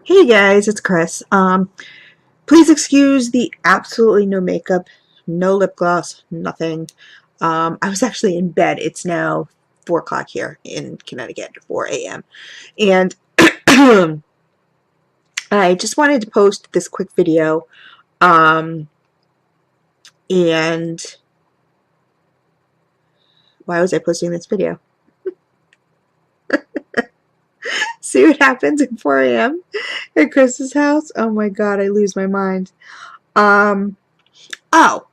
Hey guys, it's Chris. Please excuse the absolutely no makeup, no lip gloss, nothing. I was actually in bed. It's now 4 o'clock here in Connecticut, 4 a.m. And I just wanted to post this quick video. Um, and why was I posting this video? See what happens at 4 a.m. at Chris's house? Oh my god, I lose my mind. Um, Oh,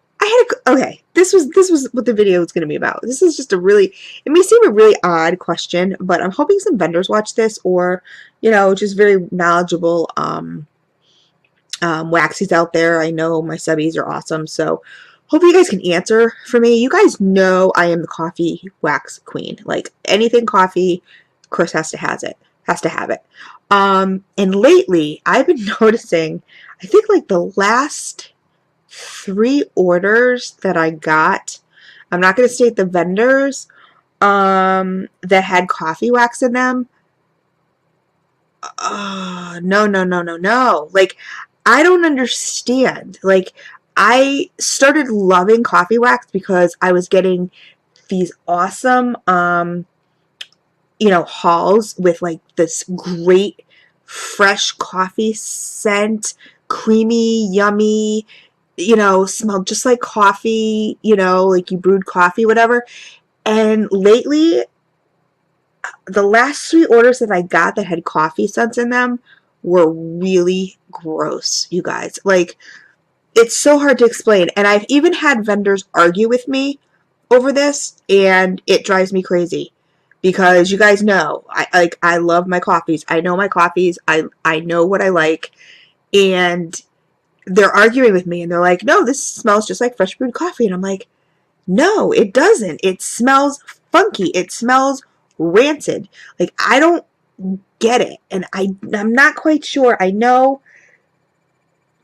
okay. This was what the video was going to be about. This is just it may seem a really odd question, but I'm hoping some vendors watch this, or just very knowledgeable waxies out there. I know my subbies are awesome, so hope you guys can answer for me. You guys know I am the coffee wax queen. Like anything coffee, Chris has to have it. And lately I've been noticing, I think like the last 3 orders that I got, I'm not going to state the vendors, that had coffee wax in them. No, no, no, no, no. Like, I don't understand. Like, I started loving coffee wax because I was getting these awesome, hauls with like this great fresh coffee scent, creamy, yummy, smelled just like coffee, like you brewed coffee, whatever. And lately, the last 3 orders that I got that had coffee scents in them were really gross, you guys. Like, it's so hard to explain. And I've even had vendors argue with me over this, and it drives me crazy. Because you guys know, I love my coffees. I know my coffees. I know what I like. And they're arguing with me, and they're like, no, this smells just like fresh brewed coffee. And I'm like, no, it doesn't. It smells funky. It smells rancid. Like, I don't get it. And I'm not quite sure. I know,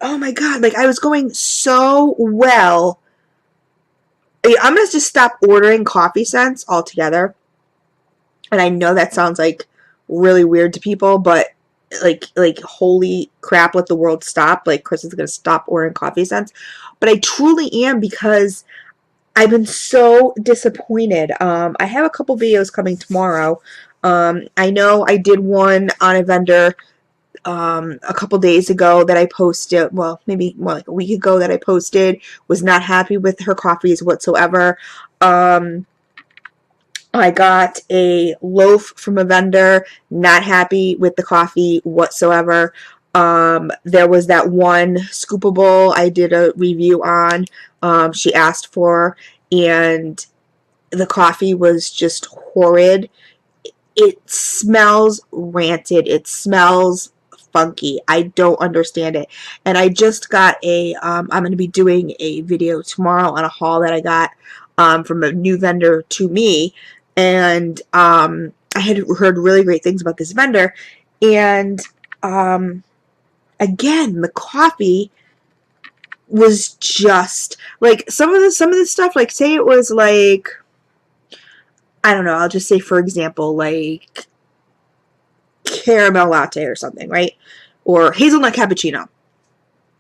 oh my God, like I was going so well. I'm going to just stop ordering coffee scents altogether. And I know that sounds like really weird to people, but like holy crap, let the world stop. Like Chris is going to stop ordering coffee scents. But I truly am, because I've been so disappointed. I have a couple videos coming tomorrow. I know I did one on a vendor a couple days ago that I posted, well, maybe more like a week ago that I posted, was not happy with her coffees whatsoever. I got a loaf from a vendor, not happy with the coffee whatsoever. There was that one scoopable I did a review on, she asked for, and the coffee was just horrid. It smells rancid. It smells funky. I don't understand it. And I just got I'm going to be doing a video tomorrow on a haul that I got from a new vendor to me. And I had heard really great things about this vendor. And again, the coffee was just like some of the stuff, like say it was like, I don't know, I'll just say for example, like caramel latte or something, right? Or hazelnut cappuccino.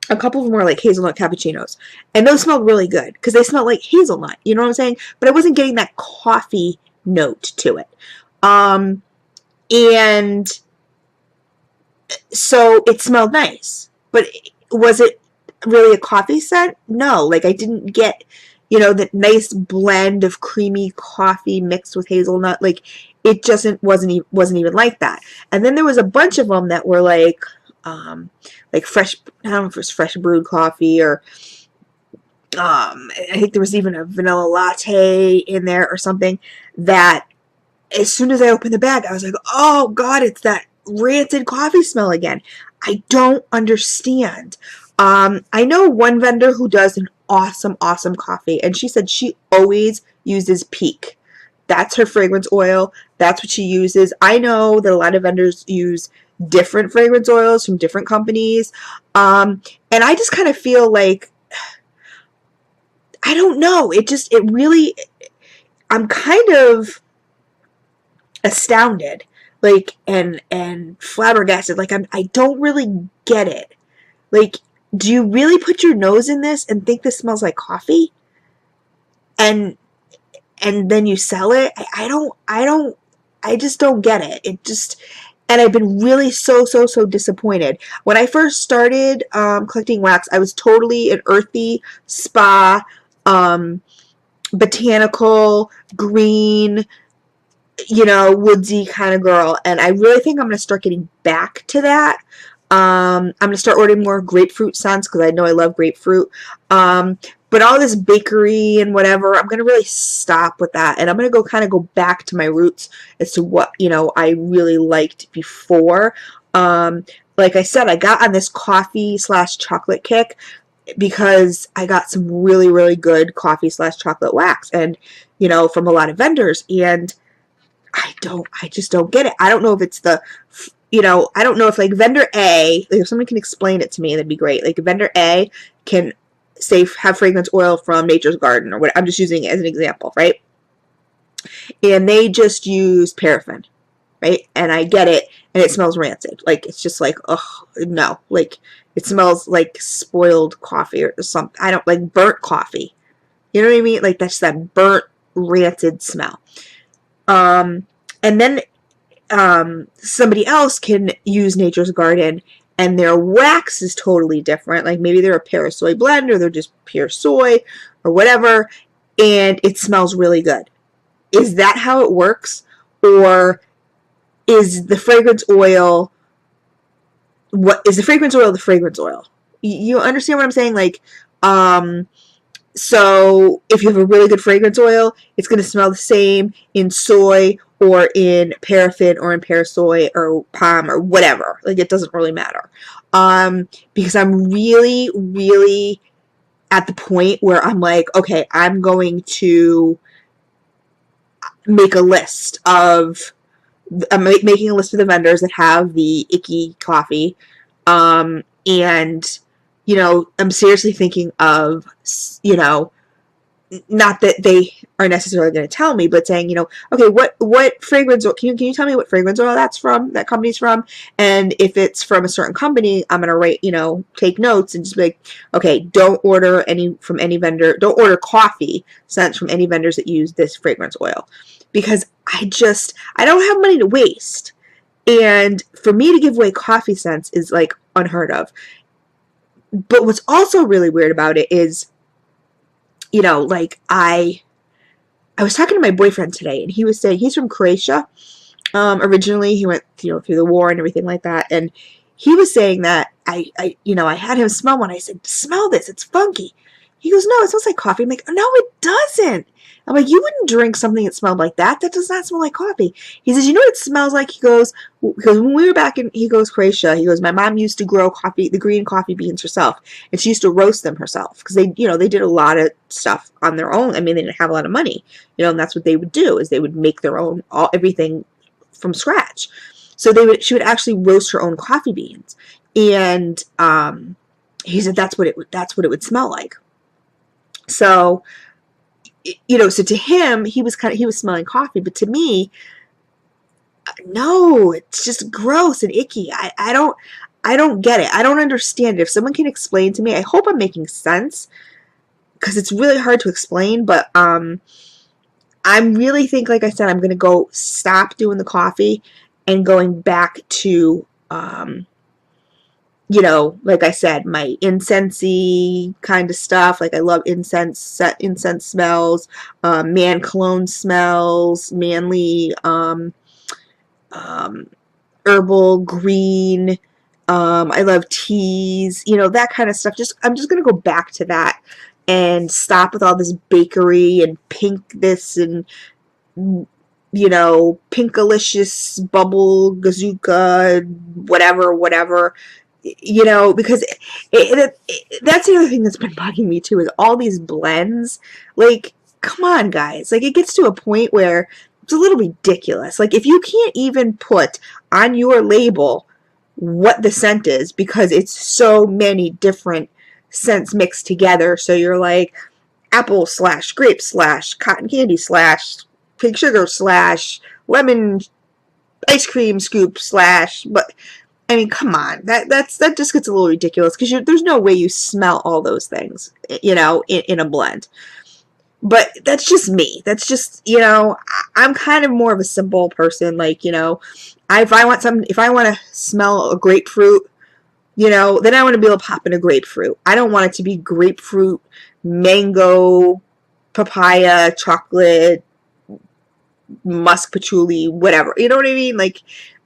A couple of them were like hazelnut cappuccinos. And those smelled really good because they smelled like hazelnut. You know what I'm saying? But I wasn't getting that coffee note to it. And so it smelled nice. But was it really a coffee scent? No. Like I didn't get, that nice blend of creamy coffee mixed with hazelnut. Like it just wasn't even like that. And then there was a bunch of them that were like fresh, I don't know if it was fresh brewed coffee, or I think there was even a vanilla latte in there or something, that as soon as I opened the bag, I was like, oh God, it's that rancid coffee smell again. I don't understand. I know one vendor who does an awesome, awesome coffee, and she said she always uses Peak. That's her fragrance oil. That's what she uses. I know that a lot of vendors use different fragrance oils from different companies. And I just kind of feel like, I don't know. I'm kind of astounded like, and flabbergasted. Like, I don't really get it. Like, do you really put your nose in this and think this smells like coffee? And then you sell it? I just don't get it. It just, and I've been really so disappointed. When I first started collecting wax, I was totally an earthy, spa, botanical, green, woodsy kind of girl. And I really think I'm going to start getting back to that. I'm going to start ordering more grapefruit scents because I know I love grapefruit. But all this bakery and whatever, I'm going to really stop with that. And I'm going to go back to my roots as to what, I really liked before. Like I said, I got on this coffee/chocolate kick because I got some really good coffee/chocolate wax and, from a lot of vendors. And I just don't get it. I don't know if it's I don't know if like vendor A, like if someone can explain it to me, that'd be great. Like vendor A can say have fragrance oil from Nature's Garden or what. I'm just using it as an example, right? And they just use paraffin, right? And I get it, and it smells rancid. Like it's just like, oh no, like it smells like spoiled coffee or something. I don't like burnt coffee. You know what I mean? Like that's that burnt, rancid smell. And then somebody else can use Nature's Garden and their wax is totally different. Like maybe they're a parasoy blend or they're just pure soy or whatever, and it smells really good. Is that how it works? Or is the fragrance oil the fragrance oil? You understand what I'm saying? Like, so if you have a really good fragrance oil, it's going to smell the same in soy or in paraffin or in parasoy or palm or whatever. Like it doesn't really matter. Because I'm really at the point where I'm like, okay, I'm going to make a list of, I'm making a list of the vendors that have the icky coffee. And, I'm seriously thinking of, not that they are necessarily going to tell me, but saying, okay, what fragrance oil, can you tell me what fragrance oil that company's from? And if it's from a certain company, I'm going to write, take notes and just be like, okay, don't order from any vendor, don't order coffee scents from any vendors that use this fragrance oil. Because I don't have money to waste. And for me to give away coffee scents is like unheard of. But what's also really weird about it is, like I was talking to my boyfriend today, and he was saying he's from Croatia. Originally, he went, through the war and everything like that, and he was saying that I had him smell one. I said, "Smell this, it's funky." He goes, "No, it smells like coffee." I'm like, "No, it doesn't." I'm like, "You wouldn't drink something that smelled like that. That does not smell like coffee." He says, "You know what it smells like?" He goes, because when we were back in, Croatia, he goes, "My mom used to grow the green coffee beans herself, and she used to roast them herself because they did a lot of stuff on their own. I mean, they didn't have a lot of money, and that's what they would do is they would make their own everything from scratch. So she would actually roast her own coffee beans, and he said that's what it would smell like." So, so to him, he was smelling coffee, but to me, no, it's just gross and icky. I don't get it. I don't understand it. If someone can explain to me, I hope I'm making sense because it's really hard to explain, but I really think, like I said, I'm going to go stop doing the coffee and going back to, like I said, my incensey kind of stuff. Like I love incense smells, man cologne smells, manly, herbal green. I love teas, that kind of stuff. I'm just going to go back to that and stop with all this bakery and pink this and, pinkalicious bubble gazooka, whatever, because that's the other thing that's been bugging me too is all these blends. Like, come on, guys. Like, it gets to a point where it's a little ridiculous. Like, if you can't even put on your label what the scent is because it's so many different scents mixed together. So you're like apple / grape / cotton candy / pink sugar / lemon, ice cream scoop slash, but I mean, come on, that just gets a little ridiculous because there's no way you smell all those things, in a blend. But that's just me. That's just, I'm kind of more of a simple person. Like, if I want something, if I want to smell a grapefruit, then I want to be able to pop in a grapefruit. I don't want it to be grapefruit, mango, papaya, chocolate, musk patchouli, whatever. You know what I mean? Like,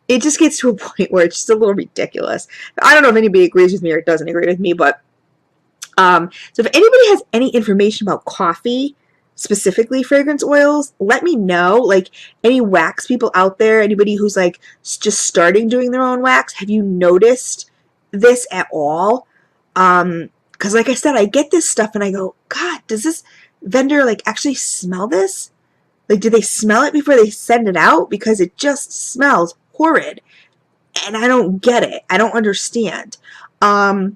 it just gets to a point where it's just a little ridiculous. I don't know if anybody agrees with me or doesn't agree with me, but so if anybody has any information about coffee, specifically fragrance oils, let me know. Like, any wax people out there, anybody who's like just starting doing their own wax, have you noticed this at all? Because like I said, I get this stuff and I go, God, does this vendor like actually smell this? Like, do they smell it before they send it out? Because it just smells horrid. And I don't get it. I don't understand. But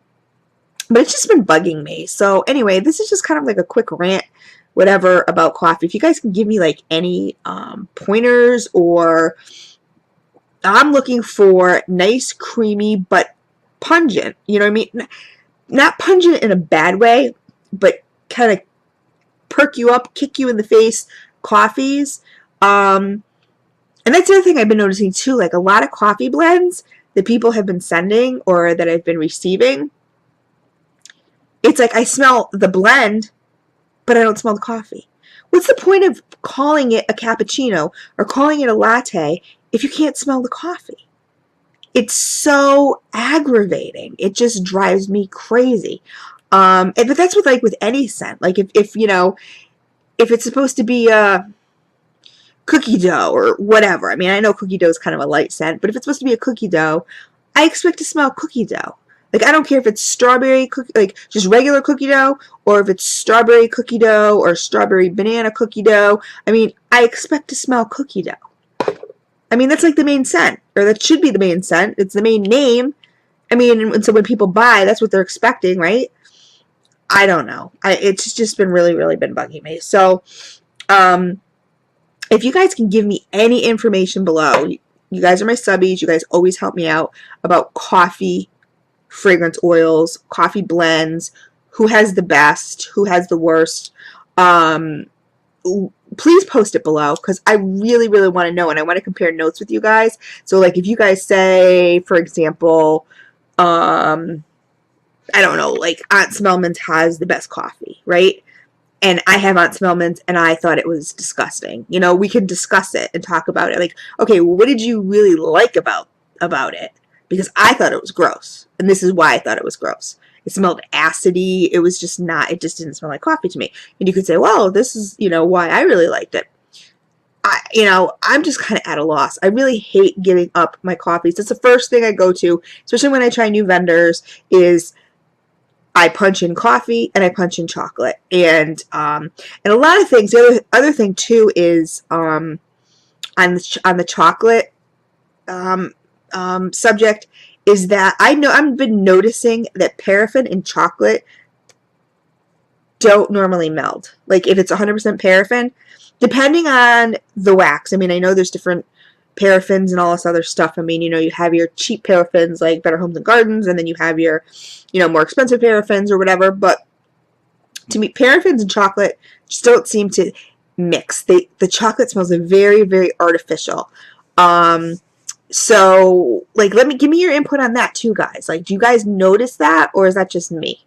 it's just been bugging me. So anyway, this is just kind of like a quick rant, whatever, about coffee. If you guys can give me like any pointers, or I'm looking for nice, creamy, but pungent. You know what I mean? Not pungent in a bad way, but kind of perk you up, kick you in the face coffees. And that's the other thing I've been noticing too. Like, a lot of coffee blends that people have been sending or that I've been receiving, it's like I smell the blend, but I don't smell the coffee. What's the point of calling it a cappuccino or calling it a latte if you can't smell the coffee? It's so aggravating. It just drives me crazy. But that's with any scent. Like, if it's supposed to be a cookie dough or whatever. I mean, I know cookie dough is kind of a light scent, but if it's supposed to be a cookie dough, I expect to smell cookie dough. Like, I don't care if it's strawberry cookie, like just regular cookie dough, or if it's strawberry cookie dough or strawberry banana cookie dough. I mean, I expect to smell cookie dough. I mean, that's like the main scent, or that should be the main scent. It's the main name. I mean, and so when people buy, that's what they're expecting, right? I don't know. It's just been really been bugging me. So, if you guys can give me any information below, you guys are my subbies. You guys always help me out about coffee, fragrance oils, coffee blends, who has the best, who has the worst. Please post it below, because I really want to know, and I want to compare notes with you guys. So, like, if you guys say, for example, I don't know, like, Aunt Smellman's has the best coffee, right? And I have Aunt Smellman's, and I thought it was disgusting. We can discuss it and talk about it. Like, okay, well, what did you really like about it? Because I thought it was gross, and this is why I thought it was gross. It smelled acidy. It was just not. It just didn't smell like coffee to me. And you could say, well, this is why I really liked it. I'm just kind of at a loss. I really hate giving up my coffees. That's the first thing I go to, especially when I try new vendors, is I punch in coffee and I punch in chocolate. And a lot of things. The other thing too is on the chocolate subject, is that I've been noticing that paraffin and chocolate don't normally meld. Like, if it's 100% paraffin, depending on the wax. I mean, I know there's different paraffins and all this other stuff. I mean, you have your cheap paraffins like Better Homes and Gardens, and then you have your, more expensive paraffins or whatever. But to me, paraffins and chocolate just don't seem to mix. The chocolate smells very artificial. So, like, give me your input on that too, guys. Like, do you guys notice that, or is that just me?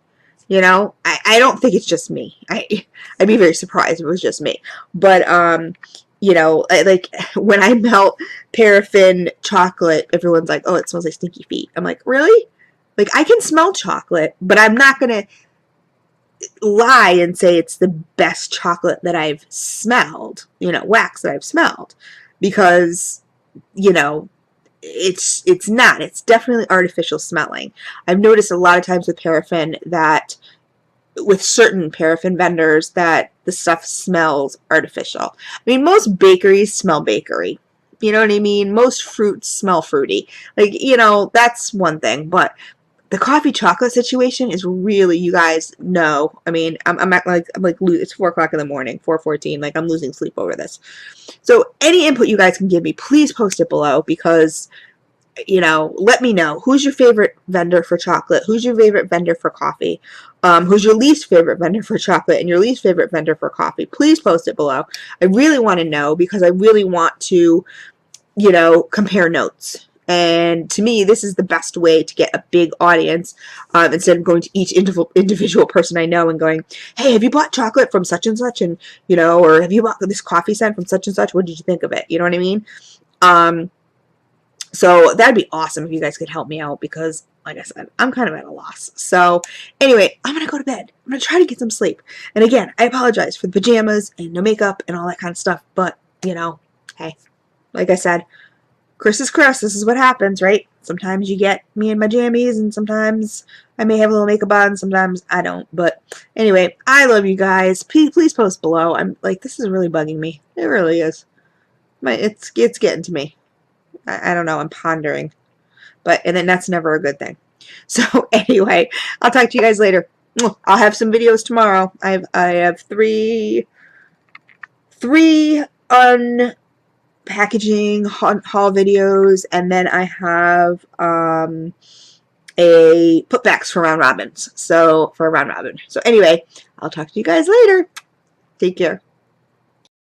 I don't think it's just me. I'd be very surprised if it was just me. But, like, when I melt paraffin chocolate, everyone's like, oh, it smells like stinky feet. I'm like, really? Like, I can smell chocolate, but I'm not going to lie and say it's the best chocolate that I've smelled, wax that I've smelled, because, it's not. It's definitely artificial smelling. I've noticed a lot of times with paraffin that, with certain paraffin vendors, that the stuff smells artificial. I mean, most bakeries smell bakery. You know what I mean? Most fruits smell fruity. Like, that's one thing. But the coffee chocolate situation is really, you guys know. I mean, I'm at like it's 4 o'clock in the morning, 4:14. Like I'm losing sleep over this. So any input you guys can give me, please post it below because let me know who's your favorite vendor for chocolate, who's your favorite vendor for coffee, who's your least favorite vendor for chocolate and your least favorite vendor for coffee. Please post it below. I really want to know because I really want to compare notes. And to me, this is the best way to get a big audience instead of going to each individual person I know and going, hey, have you bought chocolate from such and such? And, or have you bought this coffee scent from such and such? What did you think of it? You know what I mean? So that'd be awesome if you guys could help me out because, like I said, I'm kind of at a loss. So anyway, I'm going to go to bed. I'm going to try to get some sleep. And again, I apologize for the pajamas and no makeup and all that kind of stuff. But, hey, like I said, Chris is Chris. This is what happens, right? Sometimes you get me in my jammies, and sometimes I may have a little makeup on, sometimes I don't. But anyway, I love you guys. Please post below. I'm like, this is really bugging me. It really is. It's getting to me. I don't know. I'm pondering. And then that's never a good thing. So anyway, I'll talk to you guys later. I'll have some videos tomorrow. I have three packaging haul videos, and then I have a putbacks for round robins. So anyway, I'll talk to you guys later. Take care.